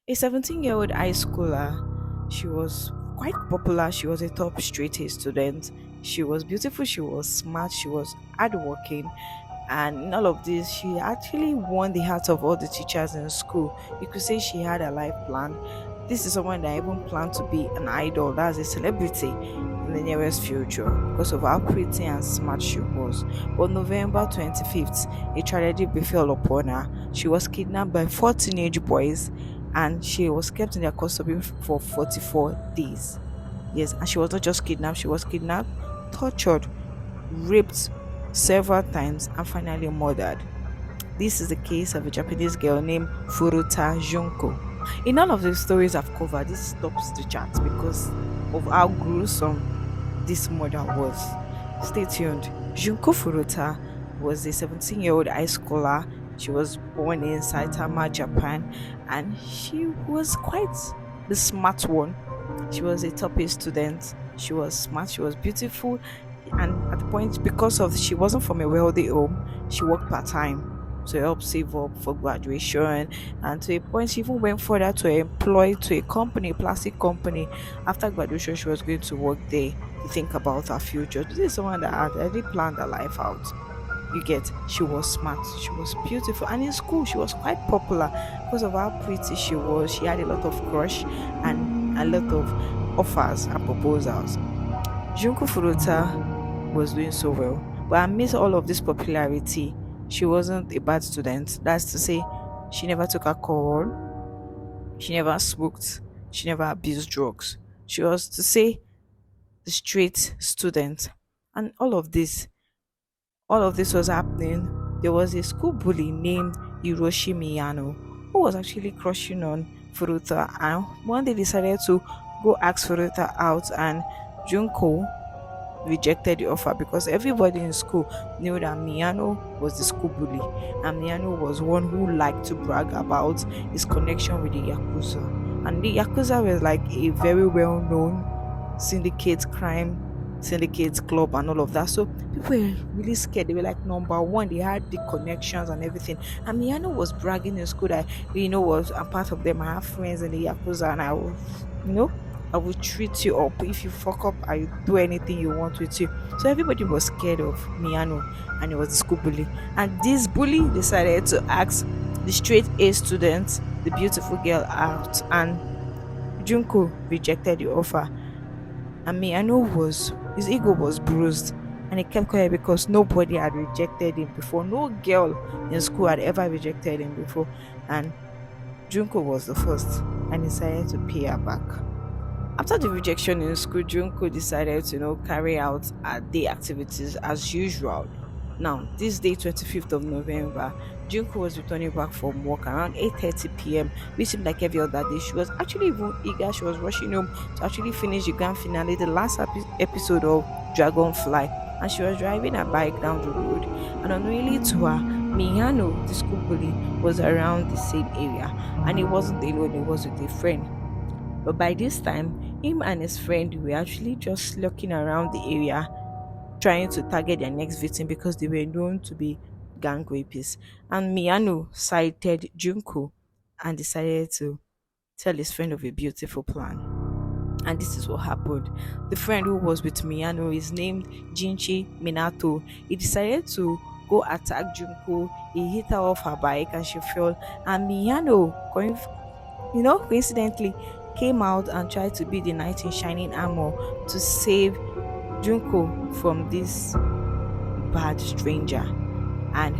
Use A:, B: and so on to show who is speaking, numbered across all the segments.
A: A 17-year-old high schooler. She was quite popular. She was a top straight A student. She was beautiful. She was smart. She was hardworking. And in all of this, she actually won the hearts of all the teachers in school. You could say she had a life plan. This is someone that even planned to be an idol, that's a celebrity in the nearest future because of how pretty and smart she was. But November 25th, a tragedy befell upon her. She was kidnapped by four teenage boys and she was kept in their custody for 44 days. Yes, and she was not just kidnapped, she was kidnapped, tortured, raped several times, and finally murdered. This is the case of a Japanese girl named Furuta Junko. In all of the stories I've covered, this stops the chart because of how gruesome this murder was. Stay tuned. Junko Furuta was a 17-year-old high schooler. She was born in Saitama, Japan, and she was quite the smart one. She was a top A student. She was smart, she was beautiful, and at the point, because of she wasn't from a wealthy home, she worked part-time to help save up for graduation, and to a point she even went further to employ to a company, a plastic company. After graduation, she was going to work there to think about her future. This is someone that had already planned her life out. You get, she was smart, she was beautiful, and in school she was quite popular because of how pretty she was. She had a lot of crush and a lot of offers and proposals. Junko Furuta was doing so well, but amidst all of this popularity, she wasn't a bad student. That's to say, she never took alcohol, she never smoked, she never abused drugs. She was, to say, the straight student. And all of this was happening. There was a school bully named Hiroshi Miyano who was actually crushing on Furuta, and one day decided to go ask Furuta out, and Junko rejected the offer because everybody in school knew that Miyano was the school bully, and Miyano was one who liked to brag about his connection with the Yakuza. And the Yakuza was like a very well known crime syndicates club and all of that. So people were really scared. They were like number one. They had the connections and everything. And Miyano was bragging in school that was I'm part of them. I have friends in the Yakuza, and you know, I will treat you up. If you fuck up, I will do anything you want with you. So everybody was scared of Miyano, and it was the school bully. And this bully decided to ask the straight A student, the beautiful girl, out, and Junko rejected the offer. And Miyano was his ego was bruised, and he kept quiet because nobody had rejected him before. No girl in school had ever rejected him before, and Junko was the first, and decided to pay her back. After the rejection in school, Junko decided to carry out her day activities as usual. Now, this day, 25th of November, Junko was returning back from work around 8:30 p.m., which seemed like every other day. She was actually even eager. She was rushing home to actually finish the grand finale, the last episode of Dragonfly, and she was driving her bike down the road. And unknowingly to her, Miyano, the school bully, was around the same area, and he wasn't alone. He was with a friend. But by this time, him and his friend were actually just looking around the area, trying to target their next victim because they were known to be gang rapists. And Miyano sighted Junko and decided to tell his friend of a beautiful plan. And this is what happened. The friend who was with Miyano is named Jinchi Minato. He decided to go attack Junko. He hit her off her bike and she fell. And Miyano, coincidentally, came out and tried to be the knight in shining armor to save Junko from this bad stranger. And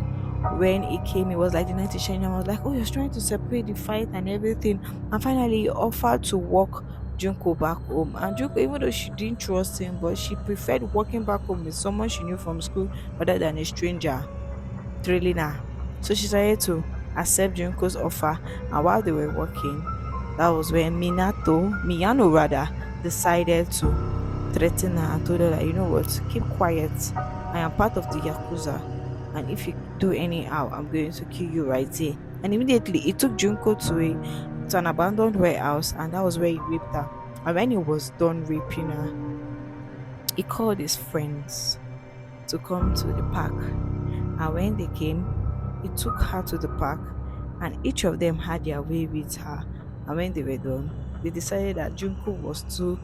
A: when he came, he was like the knight in shining armor. I was like, oh, you're trying to separate the fight and everything. And finally, he offered to walk Junko back home. And Junko, even though she didn't trust him, but she preferred walking back home with someone she knew from school rather than a stranger thrilling her. So she decided to accept Junko's offer. And while they were walking, that was when Miyano rather, decided to threaten her and told her that, you know what, keep quiet. I am part of the Yakuza, and if you do anyhow, I'm going to kill you right here. And immediately he took Junko to an abandoned warehouse, and that was where he raped her. And when he was done raping her, he called his friends to come to the park. And when they came, he took her to the park, and each of them had their way with her. And when they were done, they decided that Junko was too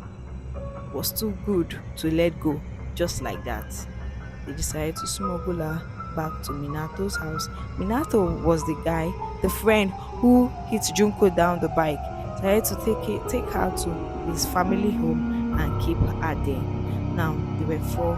A: good to let go just like that. They decided to smuggle her back to Minato's house. Minato was the guy, the friend who hit Junko down the bike. Decided to take her to his family home and keep her there. Now there were four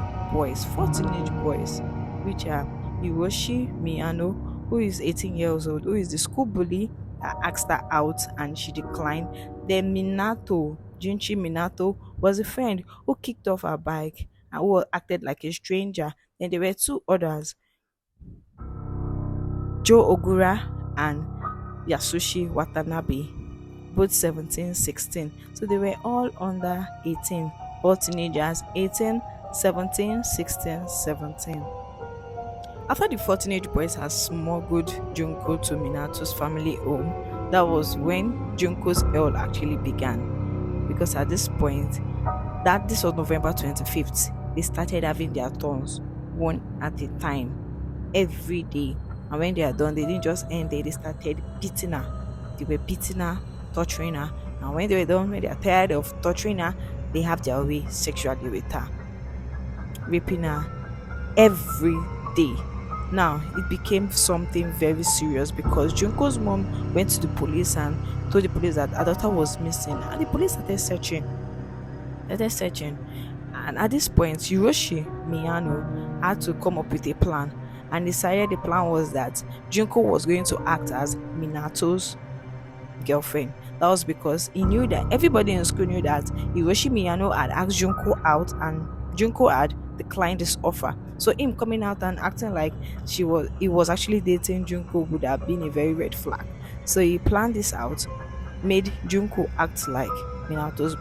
A: teenage boys, which are Hiroshi Miyano, who is 18 years old, who is the school bully that asked her out and she declined. Then Junchi Minato, was a friend who kicked off her bike and who acted like a stranger. Then there were two others, Joe Ogura and Yasushi Watanabe, both 17, 16. So they were all under 18, all teenagers, 18, 17, 16, 17. After the four teenage boys had smuggled Junko to Minato's family home, that was when Junko's hell actually began. Because at this point, that this was November 25th, they started having their turns one at a time every day. And when they are done, they didn't just end there, they started beating her. They were beating her, torturing her. And when they were done, when they are tired of torturing her, they have their way sexually with her, raping her every day. Now it became something very serious because Junko's mom went to the police and told the police that her daughter was missing, and the police started searching. And at this point, Hiroshi Miyano had to come up with a plan and decided the plan was that Junko was going to act as Minato's girlfriend. That was because he knew that everybody in school knew that Hiroshi Miyano had asked Junko out and Junko had declined this offer. So him coming out and acting like he was actually dating Junko would have been a very red flag. So he planned this out, made Junko act like Minato's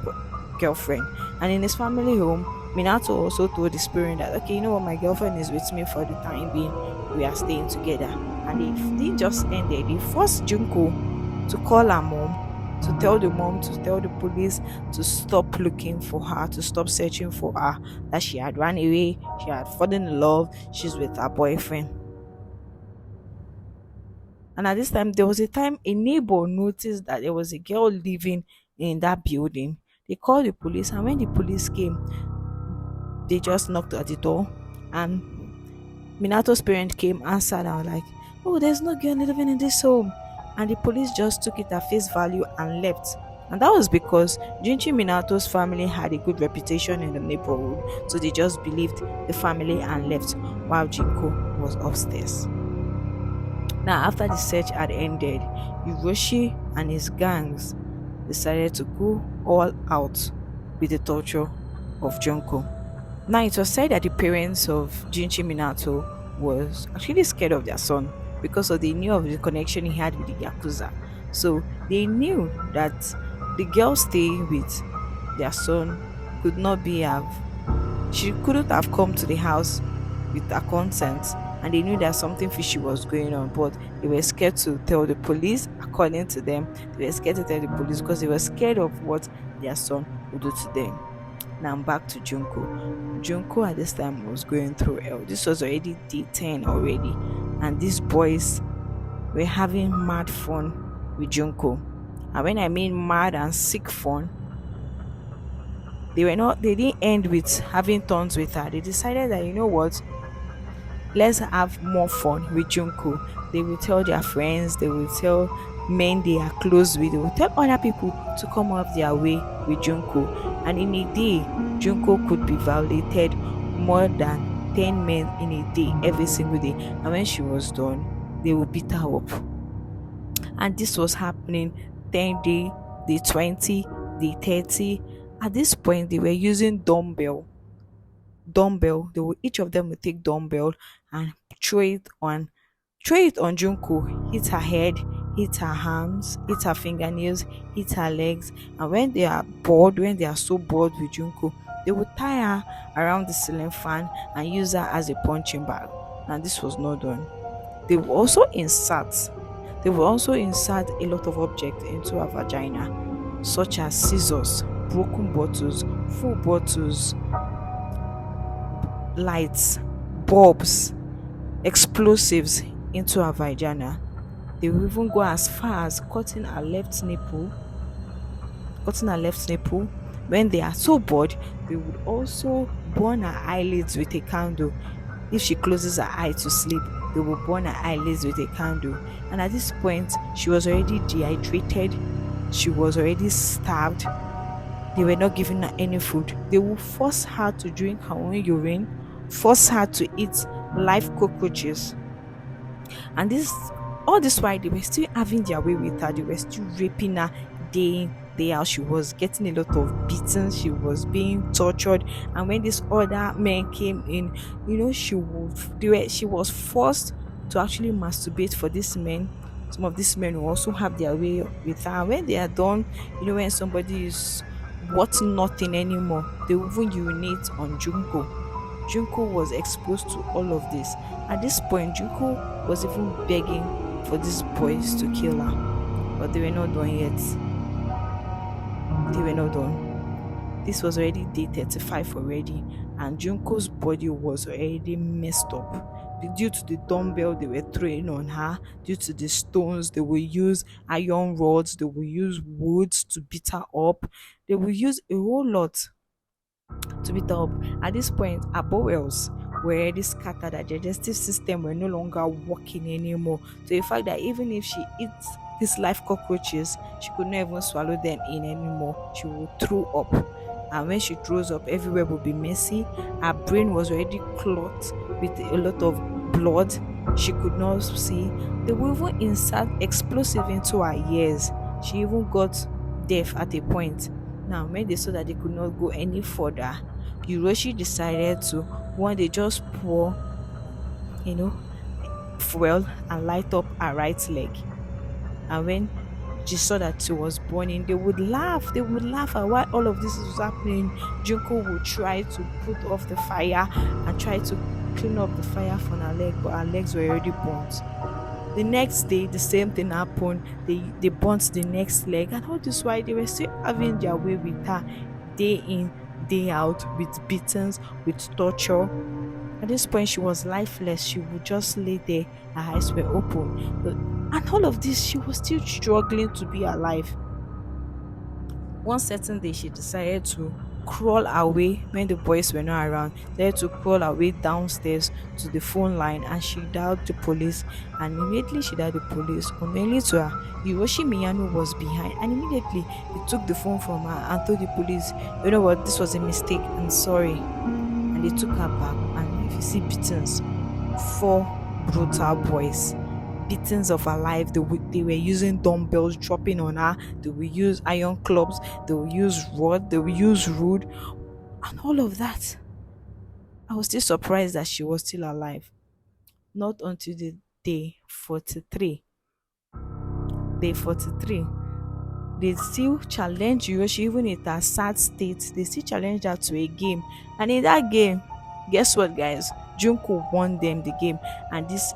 A: girlfriend. And in his family home, Minato also told his parent that, okay, you know what, my girlfriend is with me for the time being. We are staying together. And they didn't just end there. They forced Junko to call her mom, to tell the police to stop looking for her, to stop searching for her, that she had run away, she had fallen in love, she's with her boyfriend. And at this time, there was a time a neighbor noticed that there was a girl living in that building. They called the police, and when the police came, they just knocked at the door, and Minato's parent came, answered, and were like, "Oh, there's no girl living in this home." And the police just took it at face value and left. And that was because Junchi Minato's family had a good reputation in the neighborhood, so they just believed the family and left while Jinko was upstairs. Now, after the search had ended, Hiroshi and his gangs decided to go all out with the torture of Junko. Now, it was said that the parents of Junchi Minato was actually scared of their son because of they knew of the connection he had with the Yakuza. So they knew that the girl staying with their son she couldn't have come to the house with their consent, and they knew that something fishy was going on, but they were scared to tell the police. According to them, they were scared to tell the police because they were scared of what their son would do to them. Now back to Junko. Junko at this time was going through hell. This was already day 10 already, and these boys were having mad fun with Junko. And when I mean mad and sick fun, they didn't end with having turns with her. They decided that, you know what, let's have more fun with Junko. They will tell their friends, they will tell men they are close with, they will tell other people to come off their way with Junko. And in a day, Junko could be violated more than 10 men in a day, every single day. And when she was done, they will beat her up. And this was happening 10 day, day 20, day 30. At this point, they were using dumbbell. Each of them would take dumbbell and throw it on Junko, hit her head, hit her arms, hit her fingernails, hit her legs. And when they are so bored with Junko, they would tie her around the ceiling fan and use her as a punching bag. And this was not done. They would also insert a lot of objects into her vagina, such as scissors, broken bottles, full bottles, lights, bulbs, explosives into her vagina. They will even go as far as cutting her left nipple cutting her left nipple. When they are so bored, they would also burn her eyelids with a candle. If she closes her eye to sleep, they will burn her eyelids with a candle. And at this point, she was already dehydrated. She was already starved. They were not giving her any food. They will force her to drink her own urine, force her to eat live cockroaches. And this all this while they were still having their way with her. They were still raping her day in, day out. She was getting a lot of beatings, she was being tortured. And when these other men came in, she was forced to actually masturbate for these men. Some of these men will also have their way with her. And when they are done, when somebody is worth nothing anymore, they will even urinate on Junko. Junko was exposed to all of this. At this point, Junko was even begging for these boys to kill her, but they were not done yet. They were not done. This was already day 35 already, and Junko's body was already messed up. Due to the dumbbell they were throwing on her, due to the stones, they will use iron rods, they will use woods to beat her up, they will use a whole lot to beat her up. At this point, her bowels were already scattered. Her digestive system were no longer working anymore. To the fact that even if she eats these live cockroaches, she could not even swallow them in anymore. She would throw up. And when she throws up, everywhere will be messy. Her brain was already clogged with a lot of blood. She could not see. They will even insert explosive into her ears. She even got deaf at a point. Now, when they saw that they could not go any further, Hiroshi decided to one day just pour, you know, fuel and light up her right leg. And when she saw that she was burning, they would laugh. They would laugh at why all of this was happening. Junko would try to put off the fire and try to clean up the fire from her leg, but her legs were already burnt. The next day, the same thing happened. They burnt the next leg, and all this while they were still having their way with her, day in, day out, with beatings, with torture. At this point, she was lifeless. She would just lay there, her eyes were open. And all of this, she was still struggling to be alive. One certain day, she decided to crawl away when the boys were not around. They had to crawl away downstairs to the phone line, and she dialed the police. And immediately she dialed the police, unknowingly to her, Hiroshi Miyano was behind. And immediately he took the phone from her and told the police, "You know what, this was a mistake. I'm sorry." And they took her back. And if you see beatings, four brutal boys, beatings of her life. They were using dumbbells, dropping on her. They will use iron clubs. They will use rod. They will use wood, and all of that. I was still surprised that she was still alive. Not until the day 43. Day 43. They still challenge Yoshi, even in her sad state. They still challenge her to a game, and in that game, guess what, guys? Junko won them the game, and this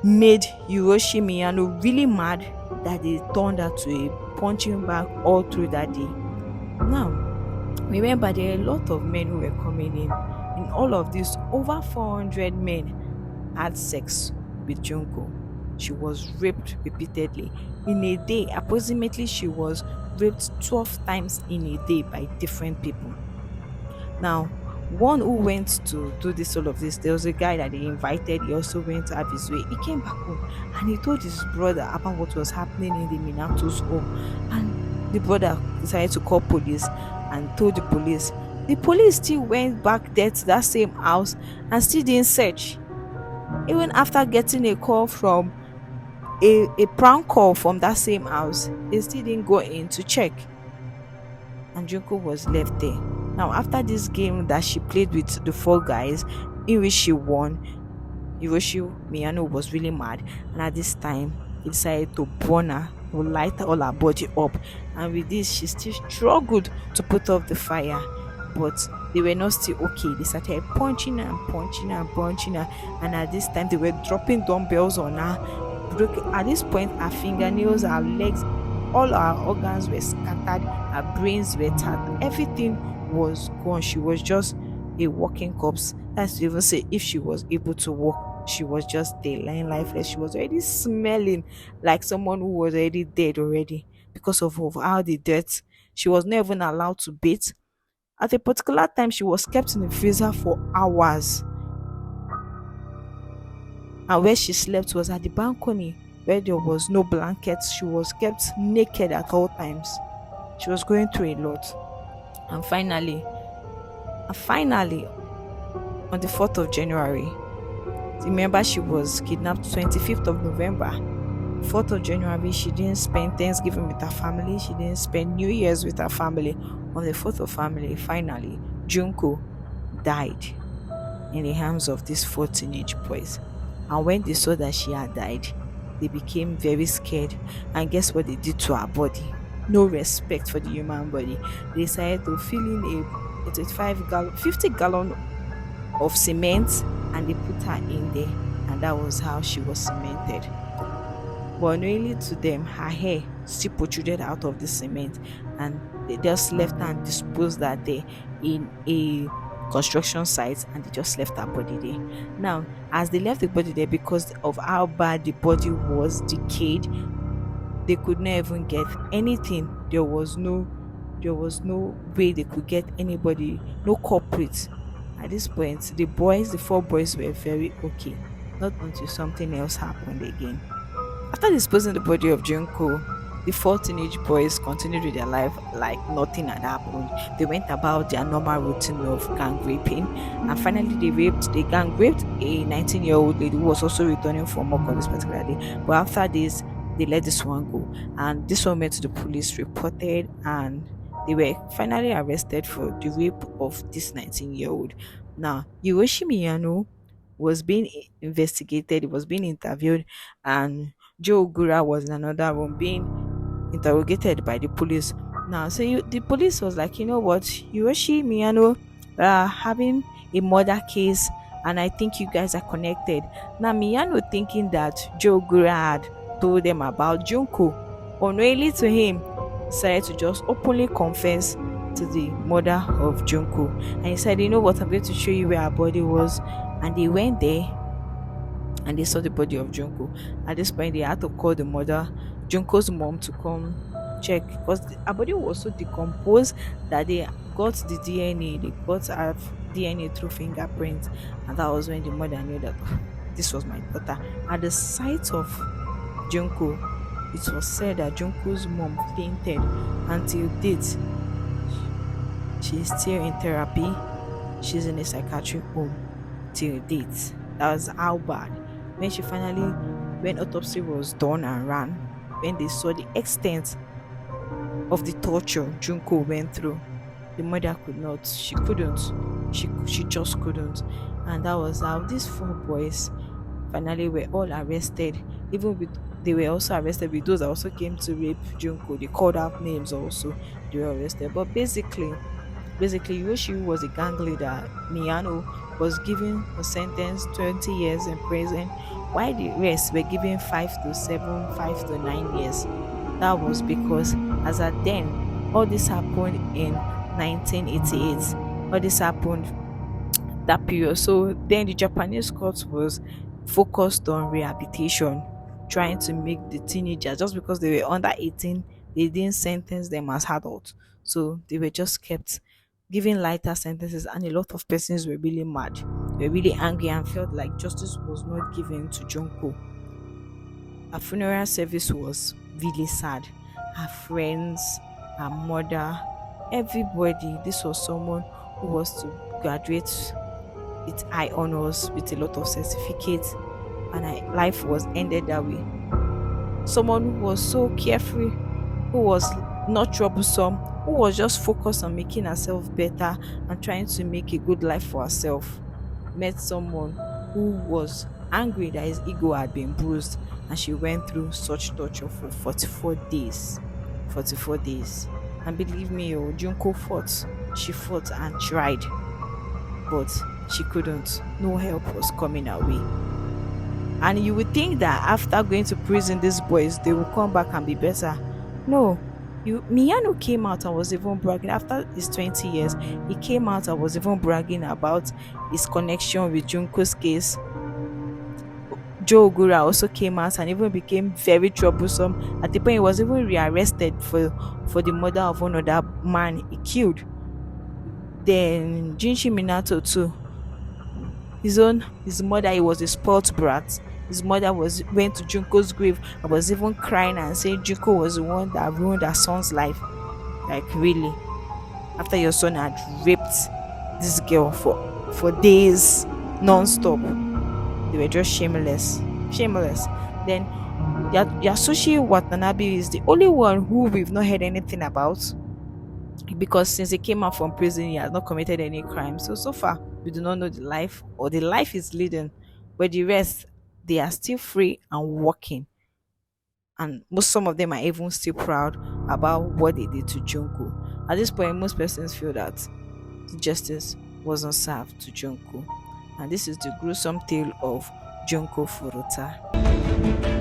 A: made Hiroshi Miyano really mad that they turned her to a punching bag all through that day. Now, remember, there are a lot of men who were coming in. In all of this, over 400 men had sex with Junko. She was raped repeatedly. In a day, approximately, she was raped 12 times in a day by different people. Now, one who went to do this all of this, there was a guy that they invited. He also went to have his way. He came back home and he told his brother about what was happening in the Minato's home. And the brother decided to call police and told the police. The police still went back there to that same house and still didn't search. Even after getting a call from a prank call from that same house, they still didn't go in to check. And Junko was left there. Now, after this game that she played with the four guys, in which she won, Hiroshi Miyano was really mad, and at this time, he decided to burn her, to light all her body up. And with this, she still struggled to put off the fire, but they were not still okay. They started punching her and punching her and punching her, and at this time, they were dropping dumbbells on her. At this point, her fingernails, her legs, all her organs were scattered, her brains were tattered, everything was gone. She was just a walking corpse. That's to even say, if she was able to walk, she was just there lying lifeless. She was already smelling like someone who was already dead already. because of how the death. She was not even allowed to bathe. At a particular time, she was kept in the freezer for hours, and where she slept was at the balcony where there was no blankets. She was kept naked at all times. She was going through a lot. And finally, on the 4th of January, remember she was kidnapped 25th of November. 4th of January, she didn't spend Thanksgiving with her family. She didn't spend New Year's with her family. On the 4th of family, finally, Junko died in the hands of these four teenage boys. And when they saw that she had died, they became very scared. And guess what they did to her body? No respect for the human body. They decided to fill in a 50 gallon of cement, and they put her in there. And that was how she was cemented. But unknowingly to them, her hair still protruded out of the cement, and they just left her and disposed that there in a construction site, and they just left her body there. Now, as they left the body there, because of how bad the body was decayed, they could not even get anything. There was no way they could get anybody, no culprit. At this point, the 4 boys were very okay. Not until something else happened again. After disposing the body of Junko, the four teenage boys continued with their life like nothing had happened. They went about their normal routine of gang raping, and finally they gang raped a 19-year-old lady who was also returning from work on this particular day. But after this, they let this one go, and this one went to the police, reported, and they were finally arrested for the rape of this 19-year-old. Now, Hiroshi Miyano was being investigated, he was being interviewed, and Joe Gura was in another room being interrogated by the police. Now, so the police was like, you know what, Hiroshi Miyano having a murder case, and I think you guys are connected. Now, Miyano thinking that Joe Gura had told them about Junko, unknowingly to him, decided to just openly confess to the murder of Junko. And he said, you know what, I'm going to show you where her body was. And they went there and they saw the body of Junko. At this point, they had to call the mother, Junko's mom, to come check, because her body was so decomposed that they got the DNA. They got her DNA through fingerprints, and that was when the mother knew that this was my daughter. At the sight of Junko, it was said that Junko's mom fainted. Until date, she's still in therapy. She's in a psychiatric home till date. That was how bad. When autopsy was done and ran, when they saw the extent of the torture Junko went through, the mother could not. She couldn't. She just couldn't. And that was how these 4 boys finally were all arrested. Even with They were also arrested with those that also came to rape Junko. They called out names also. They were arrested. But basically Yoshi was a gang leader. Miyano was given a sentence 20 years in prison, while the rest were given 5 to 7, 5 to 9 years. That was because as at then, all this happened in 1988. All this happened that period. So then the Japanese court was focused on rehabilitation, trying to make the teenagers, just because they were under 18, they didn't sentence them as adults. So they were just kept giving lighter sentences, and a lot of persons were really mad. They were really angry and felt like justice was not given to Junko. Her funeral service was really sad. Her friends, her mother, everybody. This was someone who was to graduate with high honors, with a lot of certificates, and her life was ended that way. Someone who was so carefree, who was not troublesome, who was just focused on making herself better and trying to make a good life for herself, met someone who was angry that his ego had been bruised, and she went through such torture for 44 days. 44 days. And believe me, oh, Junko fought. She fought and tried, but she couldn't. No help was coming her way. And you would think that after going to prison, these boys, they will come back and be better. No. Miyano came out and was even bragging after his 20 years. He came out and was even bragging about his connection with Junko's case. Joe Ogura also came out and even became very troublesome. At the point, he was even rearrested for the murder of one other man he killed. Then Jinshi Minato too. His mother, he was a spoilt brat. His mother was went to Junko's grave and was even crying and saying Junko was the one that ruined her son's life. Like really, after your son had raped this girl for days non-stop. They were just shameless. Shameless. Then Yasushi Watanabe is the only one who we've not heard anything about, because since he came out from prison, he has not committed any crime. So far, we do not know the life or the life is leading, but the rest, they are still free and working. And some of them are even still proud about what they did to Junko. At this point, most persons feel that justice wasn't served to Junko. And this is the gruesome tale of Junko Furuta.